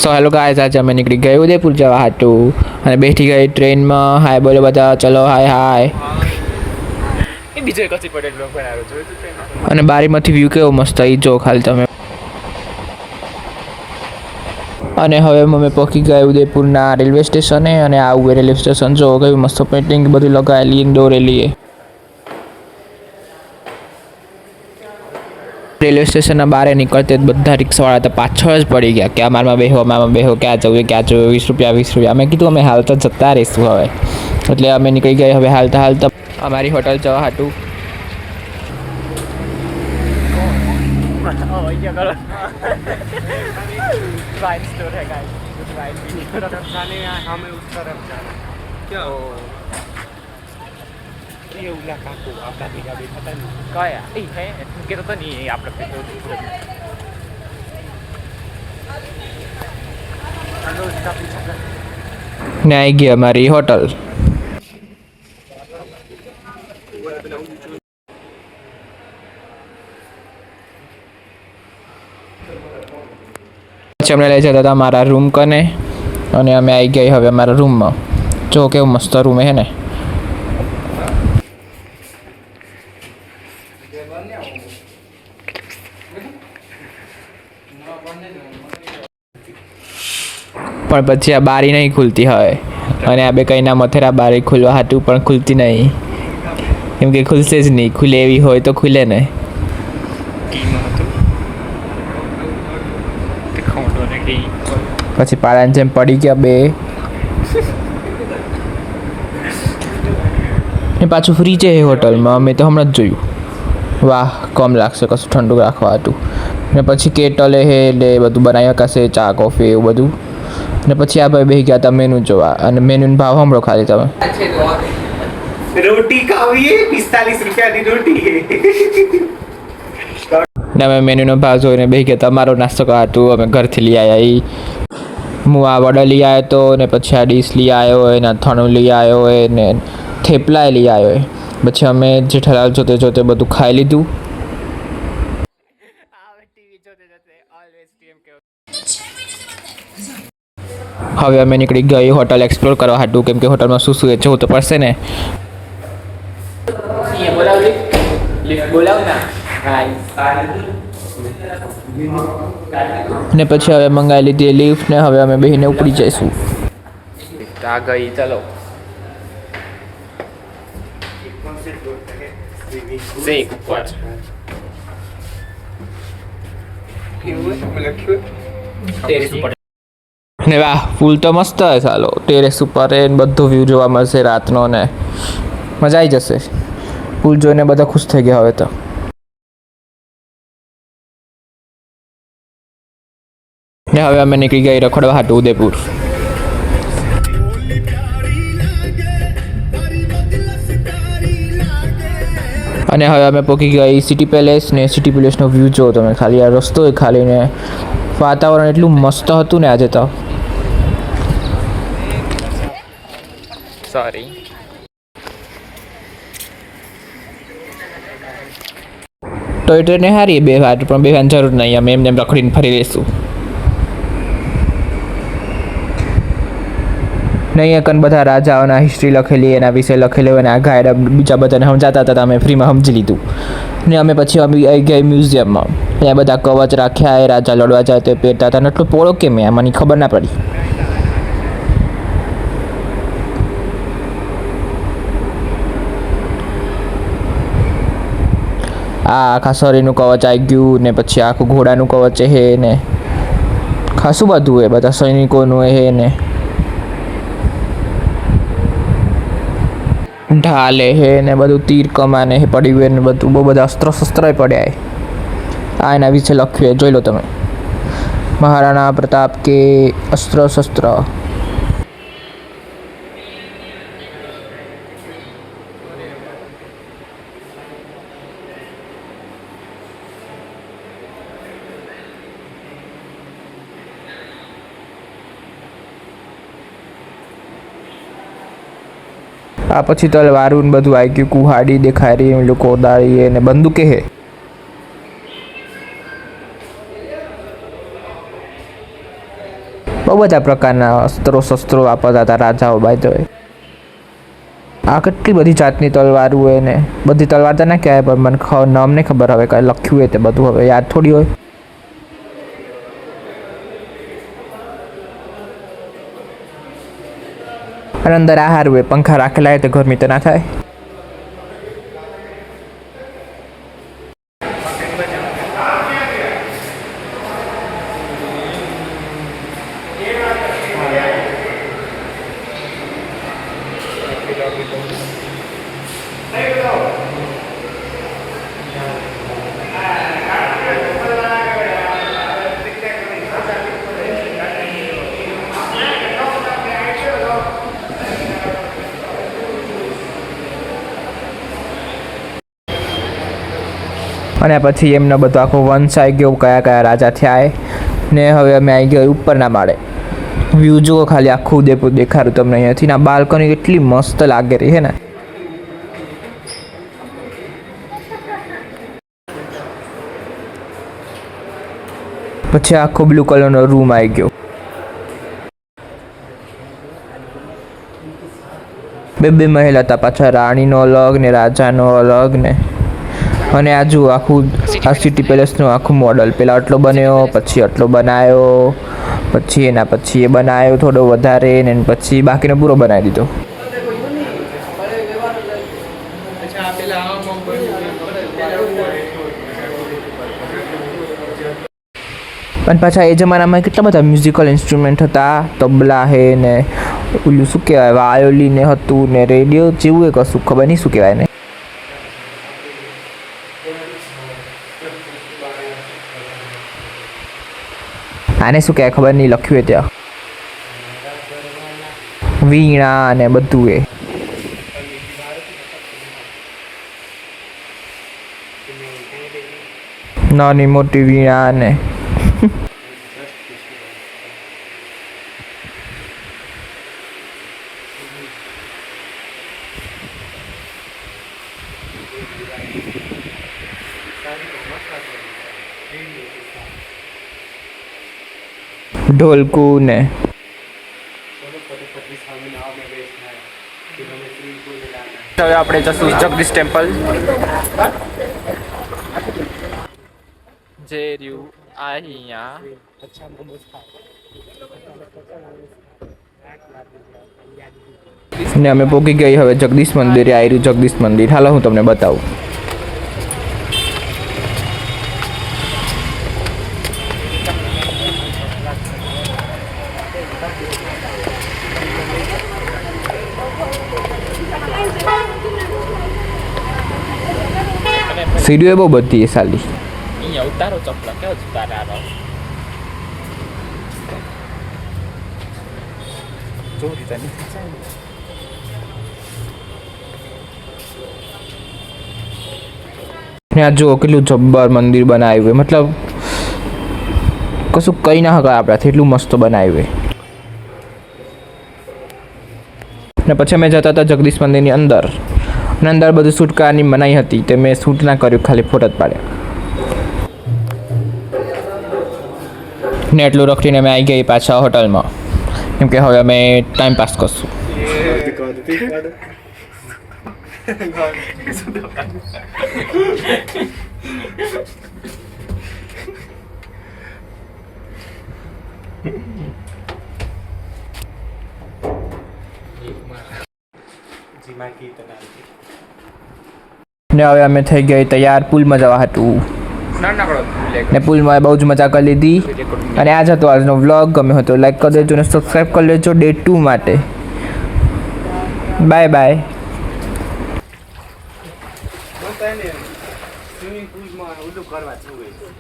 So hello guys, આજે અમે નીકળી ગए ઉદયપુર જવા હાટું અને બેઠી ગઈ ટ્રેનમાં. હાય બોલો બધા, ચલો હાય હાય. એ બીજો કચ્છી પટેલ બ્લોગ બનાવ્યો જોયું તું ટ્રેનમાં. અને બારીમાંથી વ્યૂ કેવો મસ્ત આવી જો ખાલી તમે. અને હવે અમે પહોંચી ગયા ઉદયપુરના રેલવે સ્ટેશને. અને આવું રેલવે સ્ટેશન જો કયું મસ્ત પેઇન્ટિંગ બધું લગાવેલી દોરેલી. રેલવે સ્ટેશનના બહાર નીકળતે બધા રિક્ષાવાળા તો પાછળ જ પડી ગયા કે અમારમાં બેહો ક્યાં જવું 20 રૂપિયા. અમે કીધું અમે હાલ તો જતા રહીશું હવે. એટલે અમે નીકળી ગયા હવે હાલતા અમારી હોટલ જવા હાટું. वाइन स्टोर है गाइस, वाइन भी तरफ जाने हमें उस तरफ जाना क्या हो ये उला काकू आपका भी गाड़ी पता नहीं क्या है ए है के तो नहीं है आप लोग पे तो हेलो इसका पीछे ને આવી ગઈ અમારી હોટલ. પછી અમને લઈ જતા હતા અમારા રૂમ કને. અને અમે આવી ગયા હવે અમારા રૂમમાં. જો કેવું મસ્ત રૂમ હે ને. પણ પછી આ બારી નહીં ખુલતી હવે. અને આ બે કઈના મથેરા બારી ખુલવા હાટું પણ ખુલતી નહીં. કેમ કે ખુલશે જ નહીં. ખુલે એવી હોય તો ખુલે ને. પછી પાડાની જેમ પડી ગયા બે. ને પાછું ફ્રી છે એ હોટલમાં. અમે તો હમણાં જ જોયું. વાહ, કમ લાગશે કશું ઠંડુ રાખવા હતું. ને પછી કેટલે હે એટલે બધું બનાવી શકાશે, ચા કોફી એવું બધું. ને પછી આ ભાઈ બેસી ગયા હતા મેનુ જોવા. અને મેનુનો ભાવ સાંભળો ખાલી તમે. रोटी खावी 45 रुपया की रोटी ને અમે મેનુનો ભાવ જોઈને બેસી ગયા. તમારો નાસ્તો હતું અમે ઘરથી લઈ આવ્યા. હું આ વડા લઈ આવ્યો હતો. ને પછી આ ડીશ લઈ આવ્યો હોય ને અથાણું લઈ આવ્યો હોય ને થેપલા લઈ આવ્યો હોય. પછી અમે જેઠાલાલ જોતે બધું ખાઈ લીધું. હવે અમે નીકળી ગઈ હોટલ એક્સપ્લોર કરવા હાટું. કેમ કે હોટલમાં શું શું જવું તો પડશે ને. ને પછી હવે મંગાવી લીધી લિફ્ટ. ને હવે અમે બેસીને ઉપડી જઈશું. आ गई चलो से ऊपर ને વાહ, પુલ તો મસ્ત હે. ચાલો ટેરેસ ઉપર એ બધો વ્યૂ જોવા મળશે રાતનો. ને મજા આવી જશે. પુલ જોઈને બધા ખુશ થઈ ગયા હવે તો. ને હવે અમે નીકળી ગઈ રખડવા હાટું ઉદયપુર. અને હવે અમે પહોંચી ગઈ સિટી પેલેસ. ને સિટી પેલેસનો વ્યૂ જો તમે ખાલી. આ રસ્તો ખાલી ને વાતાવરણ એટલું મસ્ત હતું ને આજે તો. सॉरी ટોય ટ્રેને સારી બે વાર, પણ બેવાની જરૂર નહીં. અમે એમને રખડીને ફરી લઈશું. નહીં એકન બધા રાજાઓના હિસ્ટ્રી લખેલી, એના વિશે લખેલી હોય. અને આ ગાઈડ બીજા બધાને સમજાતા હતા. અમે ફ્રીમાં સમજી લીધું. ને અમે પછી આવી ગયા મ્યુઝિયમમાં. ત્યાં બધા કવચ રાખ્યા. એ રાજા લડવા જાય તે પહેરતા હતા. એટલો પોળો કેમ એ મને ખબર ના પડી. આ આખા શરીરનું કવચ આવી ગયું. ને પછી આખું ઘોડાનું કવચ હે. ને ખાસું બધું એ બધા સૈનિકોનું હે. ને ઢાલે હે ને બધું તીર કમાને હે પડ્યું હે. ને બધું બહુ બધા અસ્ત્ર શસ્ત્ર પડ્યા હે. આ એના વિશે લખ્યું જોઈ લો તમે. મહારાણા પ્રતાપ કે અસ્ત્ર શસ્ત્ર. આ પછી તલવારું બધું આવી ગયું. કુહાડી દેખાય રહી, લોકો દાળી ને બંદૂકે હે. બહુ બધા પ્રકારના શસ્ત્રો વાપરતા હતા રાજાઓ. બાય ધ વે આ કેટલી બધી જાતની તલવારો હોય ને બધી તલવાર તો ના કહેવાય પણ મને નામ નહીં ખબર હવે કાંઈ લખ્યું હોય તે બધું હવે યાદ થોડી હોય. અને અંદર આહાર હોય પંખા રાખેલા હોય તો ગરમી તો ના થાય. અને પછી એમનો બધો આખો વંશ આવી ગયો કયા કયા રાજા થયા ને હવે અમે આવી ગયા ઉપરના માળે. વ્યૂ જુઓ ખાલી આખું ઉદયપુર દેખાડું તમને અહીંયાથી. ના બાલ્કની એટલી મસ્ત લાગે રહી હે ને. પછી આખો બ્લુ કલરનો રૂમ આવી ગયો. બે મહેલ હતા પાછા, રાણીનો અલગ ને રાજાનો અલગ ને. અને આ જુઓ આખું આ સિટી પેલેસનું આખું મોડલ. પહેલાં આટલો બન્યો, પછી આટલો બનાવ્યો, પછી એના પછી એ બનાવ્યો થોડો વધારે ને પછી બાકીનો પૂરો બનાવી દીધો. અને પાછા એ જમાનામાં કેટલા બધા મ્યુઝિકલ ઇન્સ્ટ્રુમેન્ટ હતા. તબલા હે ને ઓલું શું કહેવાય વાયોલિન હતું ને રેડિયો જેવું એ કશું ખબર નહીં શું કહેવાય ને. આને શું કહેવાય ખબર નહીં લખ્યું હોય ત્યાં. વીણા ને બધું એ નાની મોટી વીણા ને ઢોલકું ને હવે આપણે જશું જગદીશ ટેમ્પલ. જે રહ્યું અહીંયા ને અમે પહોંચી ગઈ હવે જગદીશ મંદિરે. આવી રહ્યું જગદીશ મંદિર. હાલો હું તમને બતાવું. સીડીઓ બહુ બધી એ સાલી. અહીંયા ઉતારો ચપલા કેવો ઉતારો ને આ જો કેટલું જબ્બર મંદિર બનાવ્યું. મતલબ કશું કઈ ના હકાય આપણાથી, એટલું મસ્ત બનાવ્યું. ને પછી અમે જતા હતા જગદીશ મંદિરની અંદર. અને અંદર બધું શૂટ કરવાની મનાઈ હતી તે મેં શૂટ ના કર્યું, ખાલી ફોટો જ પાડ્યા. ને એટલું રખડીને અમે આવી ગઈ પાછા હોટલમાં, કેમ કે હવે અમે ટાઈમ પાસ કરશું. ને હવે અમે થઈ ગઈ તૈયાર પુલમાં જવા હતું. ને પુલમાં બહુ જ મજા કરી લીધી. અને આ જ હતો આજનો વ્લોગ. ગમે હોય તો લાઈક કરી દેજો અને સબસ્ક્રાઈબ કરી લેજો ડે 2 માટે. Bye bye. સ્વિમિંગ પુલમાં ઓલું કરવા જવું